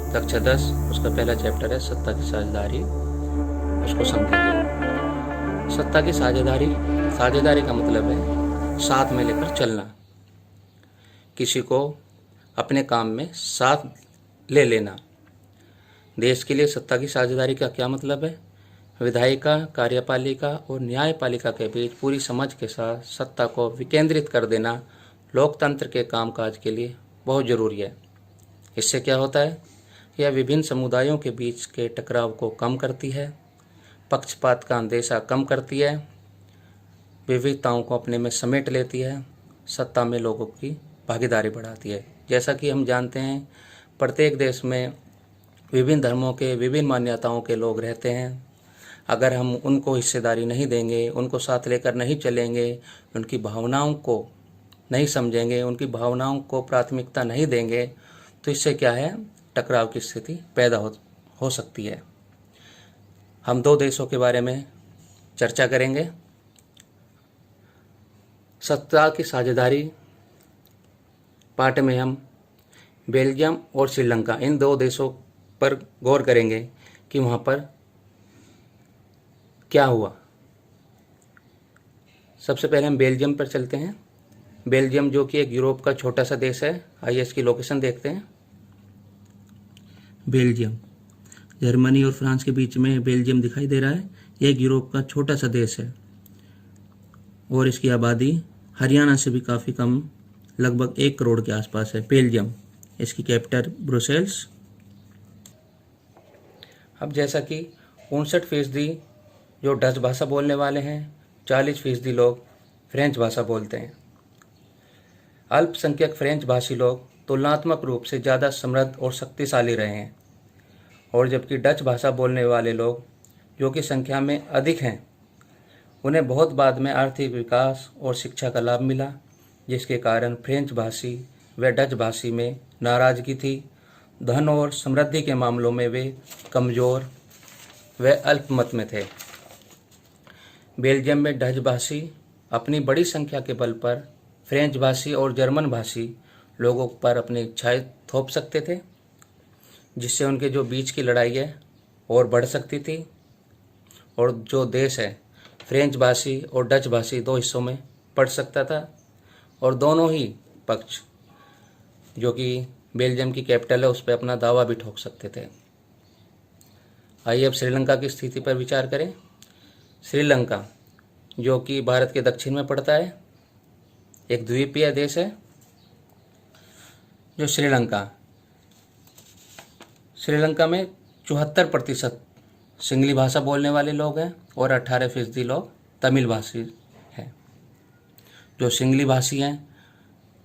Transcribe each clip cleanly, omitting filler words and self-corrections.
कक्षा 10 उसका पहला चैप्टर है सत्ता की साझेदारी, उसको समझेंगे। सत्ता की साझेदारी, साझेदारी का मतलब है साथ में लेकर चलना, किसी को अपने काम में साथ ले लेना। देश के लिए सत्ता की साझेदारी का क्या मतलब है? विधायिका, कार्यपालिका और न्यायपालिका के बीच पूरी समझ के साथ सत्ता को विकेंद्रित कर देना लोकतंत्र के कामकाज के लिए बहुत ज़रूरी है। इससे क्या होता है? यह विभिन्न समुदायों के बीच के टकराव को कम करती है, पक्षपात का अंदेशा कम करती है, विविधताओं को अपने में समेट लेती है, सत्ता में लोगों की भागीदारी बढ़ाती है। जैसा कि हम जानते हैं, प्रत्येक देश में विभिन्न धर्मों के, विभिन्न मान्यताओं के लोग रहते हैं। अगर हम उनको हिस्सेदारी नहीं देंगे, उनको साथ लेकर नहीं चलेंगे, उनकी भावनाओं को नहीं समझेंगे, उनकी भावनाओं को प्राथमिकता नहीं देंगे, तो इससे क्या है, टकराव की स्थिति पैदा हो सकती है। हम दो देशों के बारे में चर्चा करेंगे। सत्ता की साझेदारी पाठ में हम बेल्जियम और श्रीलंका, इन दो देशों पर गौर करेंगे कि वहाँ पर क्या हुआ। सबसे पहले हम बेल्जियम पर चलते हैं। बेल्जियम जो कि एक यूरोप का छोटा सा देश है। आइए इसकी लोकेशन देखते हैं। बेल्जियम, जर्मनी और फ्रांस के बीच में बेल्जियम दिखाई दे रहा है। ये एक यूरोप का छोटा सा देश है और इसकी आबादी हरियाणा से भी काफ़ी कम, लगभग 1 करोड़ के आसपास है। बेल्जियम, इसकी कैपिटल ब्रुसेल्स। अब जैसा कि 59% जो डच भाषा बोलने वाले हैं, 40% लोग फ्रेंच भाषा बोलते हैं। अल्पसंख्यक फ्रेंच भाषी लोग तुलनात्मक रूप से ज़्यादा समृद्ध और शक्तिशाली रहे हैं, और जबकि डच भाषा बोलने वाले लोग, जो कि संख्या में अधिक हैं, उन्हें बहुत बाद में आर्थिक विकास और शिक्षा का लाभ मिला, जिसके कारण फ्रेंच भाषी व डच भाषी में नाराज़गी थी। धन और समृद्धि के मामलों में वे कमज़ोर व अल्पमत में थे। बेल्जियम में डच भाषी अपनी बड़ी संख्या के बल पर फ्रेंच भाषी और जर्मन भाषी लोगों पर अपनी इच्छाएं थोप सकते थे, जिससे उनके जो बीच की लड़ाई है और बढ़ सकती थी, और जो देश है फ्रेंच भाषी और डच भाषी 2 हिस्सों में पड़ सकता था, और दोनों ही पक्ष, जो कि बेल्जियम की कैपिटल है, उस पर अपना दावा भी ठोक सकते थे। आइए अब श्रीलंका की स्थिति पर विचार करें। श्रीलंका, जो कि भारत के दक्षिण में पड़ता है, एक द्वीपीय देश है। जो श्रीलंका में 74% सिंगली भाषा बोलने वाले लोग हैं और 18% लोग तमिल भाषी हैं। जो सिंगली भाषी हैं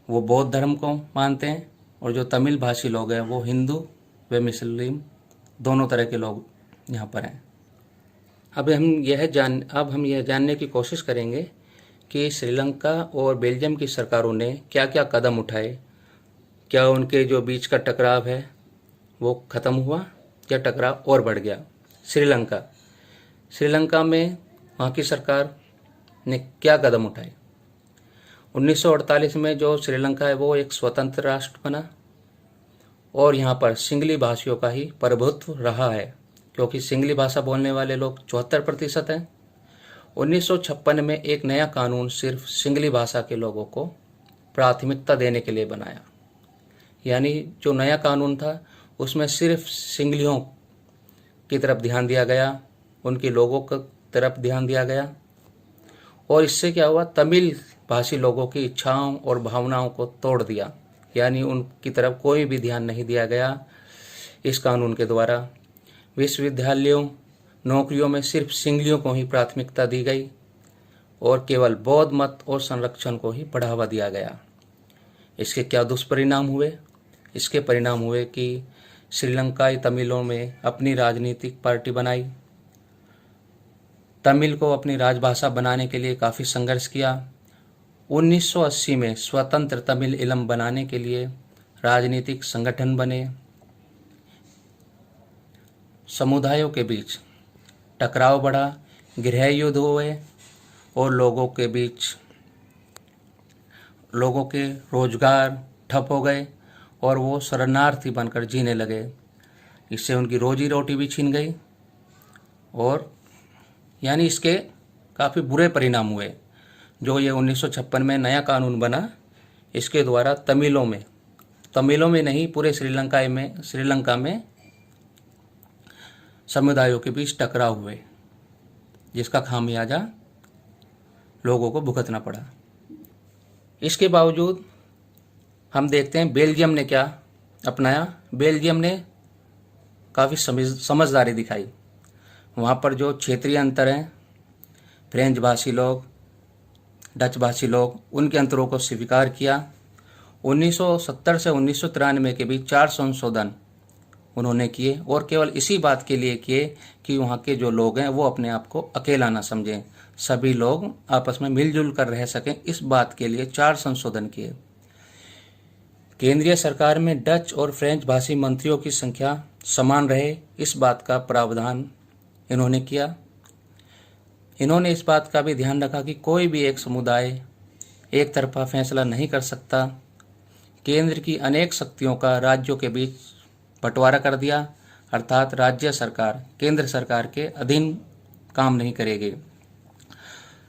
वो बौद्ध धर्म को मानते हैं, और जो तमिल भाषी लोग हैं वो हिंदू व मुस्लिम दोनों तरह के लोग यहाँ पर हैं। अब हम यह जानने की कोशिश करेंगे कि श्रीलंका और बेल्जियम की सरकारों ने क्या क्या कदम उठाए। क्या उनके जो बीच का टकराव है वो ख़त्म हुआ या टकराव और बढ़ गया? श्रीलंका में वहाँ की सरकार ने क्या कदम उठाए? 1948 में जो श्रीलंका है वो एक स्वतंत्र राष्ट्र बना, और यहाँ पर सिंगली भाषियों का ही प्रभुत्व रहा है, क्योंकि सिंगली भाषा बोलने वाले लोग 74% हैं। 1956 में एक नया कानून सिर्फ सिंगली भाषा के लोगों को प्राथमिकता देने के लिए बनाया, यानी जो नया कानून था उसमें सिर्फ सिंगलियों की तरफ ध्यान दिया गया, उनके लोगों की तरफ ध्यान दिया गया, और इससे क्या हुआ, तमिल भाषी लोगों की इच्छाओं और भावनाओं को तोड़ दिया, यानी उनकी तरफ कोई भी ध्यान नहीं दिया गया। इस कानून के द्वारा विश्वविद्यालयों, नौकरियों में सिर्फ सिंगलियों को ही प्राथमिकता दी गई, और केवल बौद्ध मत और संरक्षण को ही बढ़ावा दिया गया। इसके क्या दुष्परिणाम हुए? इसके परिणाम हुए कि श्रीलंकाई तमिलों में अपनी राजनीतिक पार्टी बनाई, तमिल को अपनी राजभाषा बनाने के लिए काफ़ी संघर्ष किया। 1980 में स्वतंत्र तमिल इलम बनाने के लिए राजनीतिक संगठन बने। समुदायों के बीच टकराव बढ़ा, गृह युद्ध हुए, और लोगों के रोजगार ठप हो गए, और वो शरणार्थी बनकर जीने लगे। इससे उनकी रोजी रोटी भी छीन गई और यानी इसके काफ़ी बुरे परिणाम हुए। जो ये 1956 में नया कानून बना, इसके द्वारा तमिलों में नहीं पूरे श्रीलंका में समुदायों के बीच टकराव हुए, जिसका खामियाजा लोगों को भुगतना पड़ा। इसके बावजूद हम देखते हैं बेल्जियम ने क्या अपनाया। बेल्जियम ने काफ़ी समझदारी दिखाई। वहाँ पर जो क्षेत्रीय अंतर हैं, फ्रेंच भाषी लोग, डच भाषी लोग, उनके अंतरों को स्वीकार किया। 1970 से 1993 के बीच 4 संशोधन उन्होंने किए और केवल इसी बात के लिए किए कि वहाँ के जो लोग हैं वो अपने आप को अकेला ना समझें, सभी लोग आपस में मिलजुल कर रह सकें। इस बात के लिए 4 संशोधन किए। केंद्रीय सरकार में डच और फ्रेंच भाषी मंत्रियों की संख्या समान रहे, इस बात का प्रावधान इन्होंने किया। इन्होंने इस बात का भी ध्यान रखा कि कोई भी एक समुदाय एक तरफा फैसला नहीं कर सकता। केंद्र की अनेक शक्तियों का राज्यों के बीच बंटवारा कर दिया, अर्थात राज्य सरकार केंद्र सरकार के अधीन काम नहीं करेगी।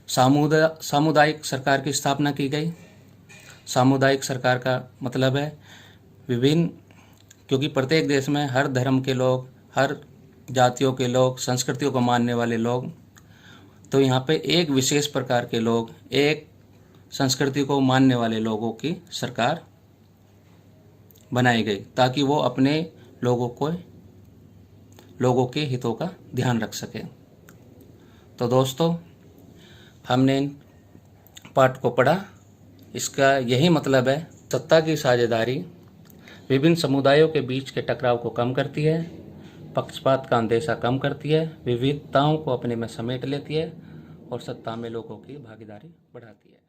सामुदायिक सरकार की स्थापना की गई। सामुदायिक सरकार का मतलब है क्योंकि प्रत्येक देश में हर धर्म के लोग, हर जातियों के लोग, संस्कृतियों को मानने वाले लोग, तो यहाँ पे एक विशेष प्रकार के लोग, एक संस्कृति को मानने वाले लोगों की सरकार बनाई गई ताकि वो अपने लोगों के हितों का ध्यान रख सके। तो दोस्तों, हमने इन पाठ को पढ़ा। इसका यही मतलब है, सत्ता की साझेदारी विभिन्न समुदायों के बीच के टकराव को कम करती है, पक्षपात का अंदेशा कम करती है, विविधताओं को अपने में समेट लेती है और सत्ता में लोगों की भागीदारी बढ़ाती है।